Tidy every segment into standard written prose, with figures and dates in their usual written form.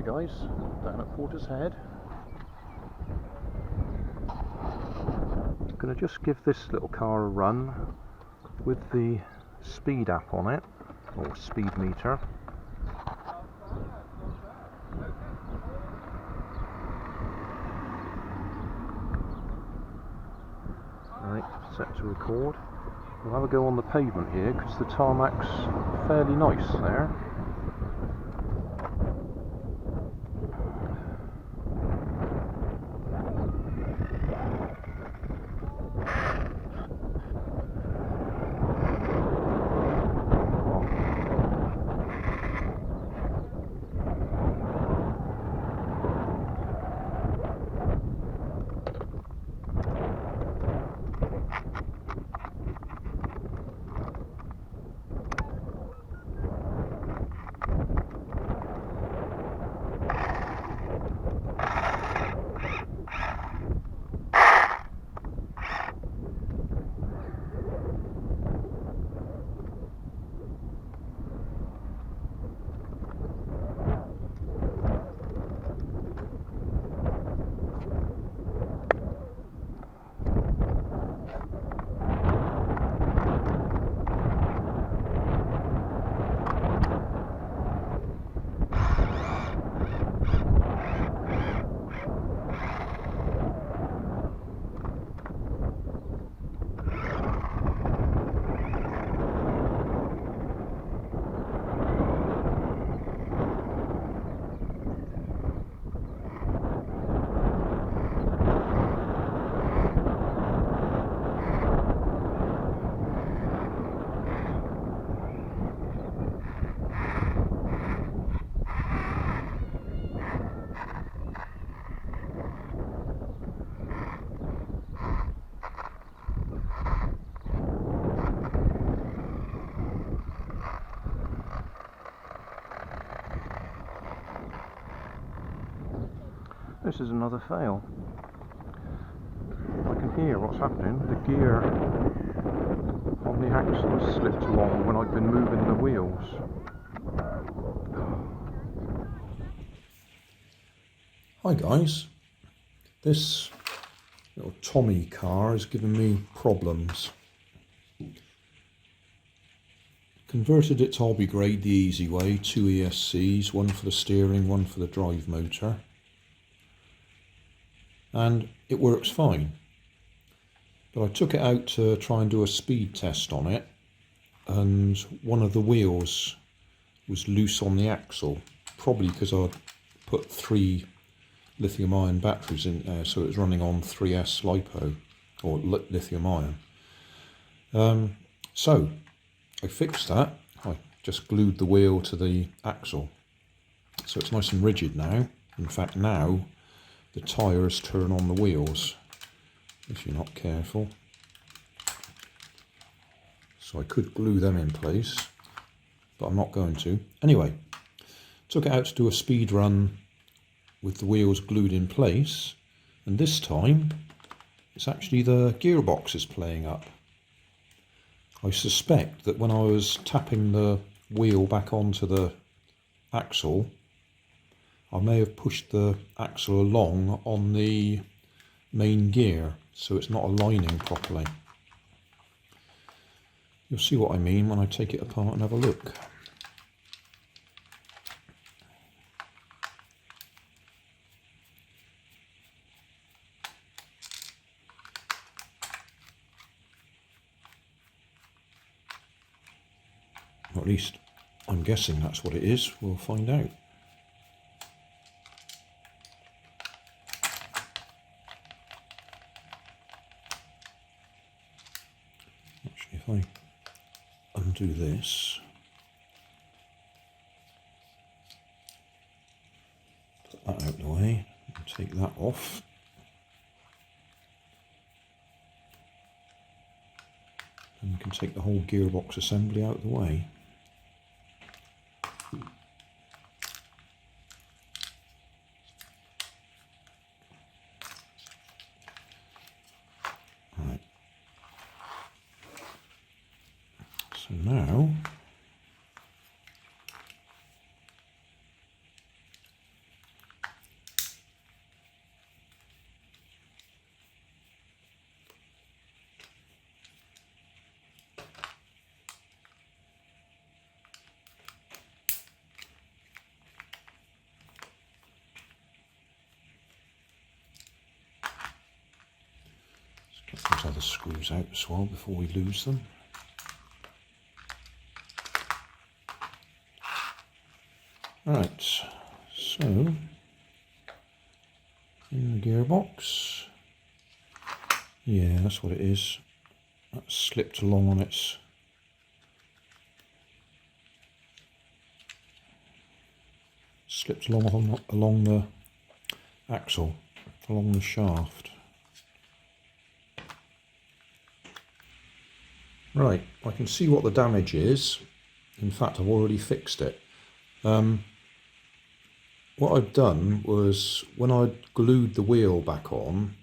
guys, down at Portishead. I'm going to just give this little car a run with the speed app on it, or speed meter. Right, set to record. We'll have a go on the pavement here because the tarmac's fairly nice there. This is another fail. I can hear what's happening. The gear on the axle has slipped along when I've been moving the wheels. Hi guys, this little Tomy car has given me problems. Converted it to hobby grade the easy way, 2 ESCs, one for the steering, one for the drive motor. And it works fine. But I took it out to try and do a speed test on it, and one of the wheels was loose on the axle, probably because I'd put 3 lithium ion batteries in there, so it was running on 3S LiPo, or lithium ion. So I fixed that. I just glued the wheel to the axle, so it's nice and rigid now. In fact, now the tyres turn on the wheels if you're not careful. So I could glue them in place, but I'm not going to. Anyway, took it out to do a speed run with the wheels glued in place, and this time it's actually the gearbox is playing up. I suspect that when I was tapping the wheel back onto the axle, I may have pushed the axle along on the main gear, so it's not aligning properly. You'll see what I mean when I take it apart and have a look. Or at least I'm guessing that's what it is. We'll find out. Actually, if I undo this, put that out of the way, and take that off. And you can take the whole gearbox assembly out of the way. Right. So now Get those other screws out as well before we lose them. Right, so in the gearbox, yeah, that's what it is. That's slipped along on its along the axle, along the shaft. Right, I can see what the damage is. In fact, I've already fixed it. What I've done was, when I glued the wheel back on,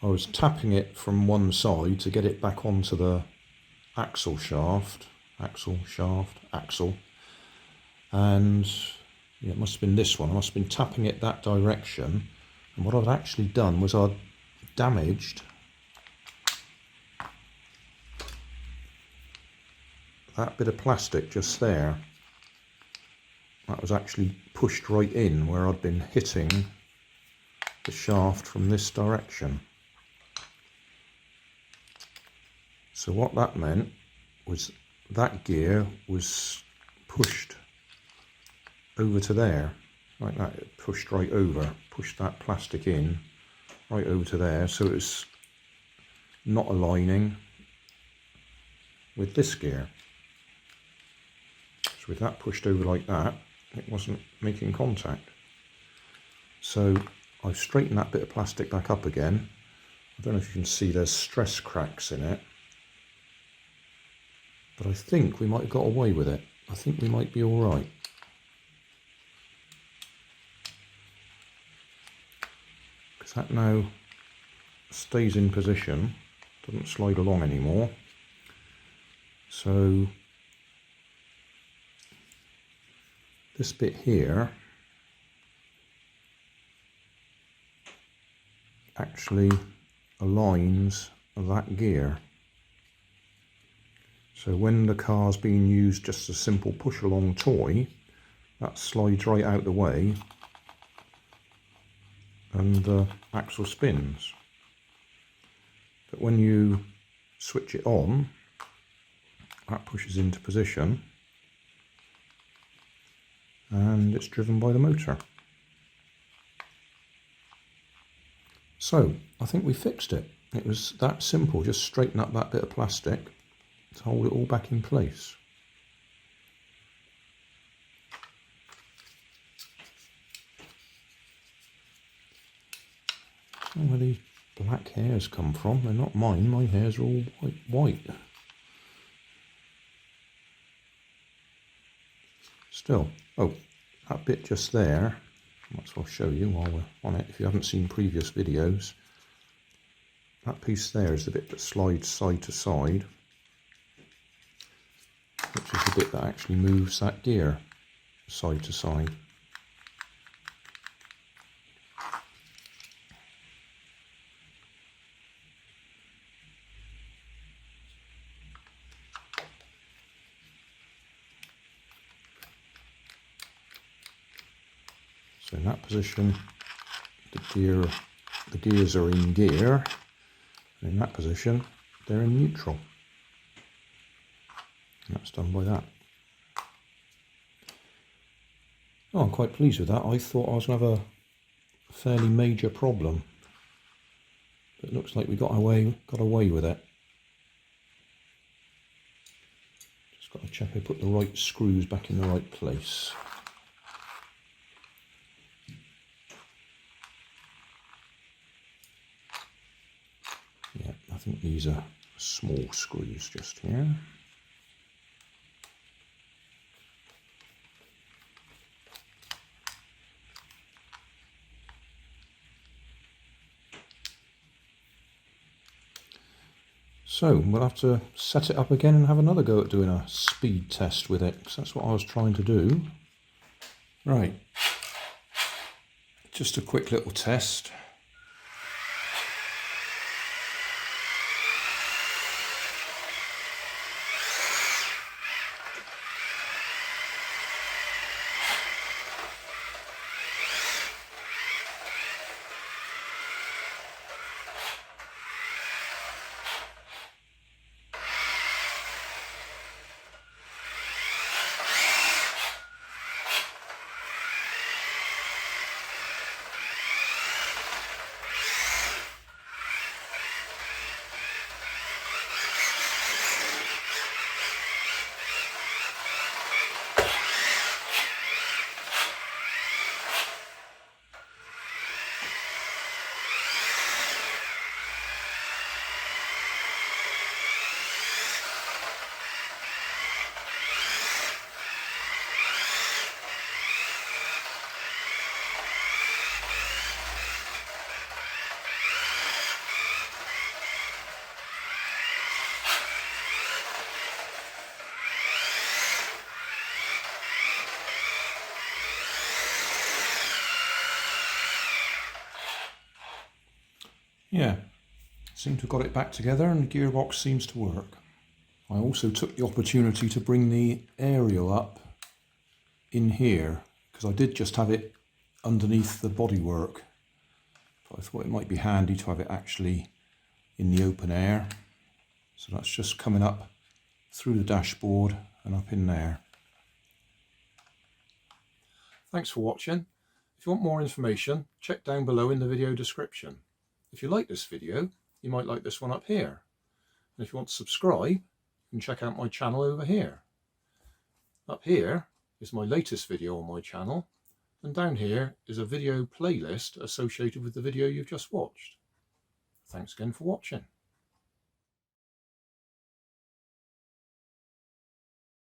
I was tapping it from one side to get it back onto the axle shaft, and yeah, it must have been this one. I must have been tapping it that direction, and what I'd actually done was I'd damaged that bit of plastic just there. That was actually pushed right in where I'd been hitting the shaft from this direction. So what that meant was that gear was pushed over to there, like that. It pushed right over, pushed that plastic in right over to there, so it's not aligning with this gear. So with that pushed over like that, it wasn't making contact. So I've straightened that bit of plastic back up again. I don't know if you can see there's stress cracks in it, but I think we might have got away with it. I think we might be all right. Because that now stays in position, doesn't slide along anymore. So this bit here actually aligns that gear. So when the car's being used just a simple push along toy, that slides right out the way and the axle spins. But when you switch it on, that pushes into position and it's driven by the motor. So I think we fixed it. It was that simple, just straighten up that bit of plastic to hold it all back in place. Where these black hairs come from? They're not mine. My hairs are all white. Still, oh, that bit just there, might as well show you while we're on it, if you haven't seen previous videos. That piece there is the bit that slides side to side, which is the bit that actually moves that gear side to side. So in that position, the gears are in gear, and in that position, they're in neutral. And that's done by that. Oh, I'm quite pleased with that. I thought I was going to have a fairly major problem, but it looks like we got away with it. Just got to check I put the right screws back in the right place. Yeah, I think these are small screws just here. So we'll have to set it up again and have another go at doing a speed test with it, because that's what I was trying to do. Right, just a quick little test. yeah, seem to have got it back together and the gearbox seems to work. I also took the opportunity to bring the aerial up in here because I did just have it underneath the bodywork. But I thought it might be handy to have it actually in the open air. So that's just coming up through the dashboard and up in there. Thanks for watching. If you want more information, check down below in the video description. If you like this video, you might like this one up here. And if you want to subscribe, you can check out my channel over here. Up here is my latest video on my channel, and down here is a video playlist associated with the video you've just watched. Thanks again for watching.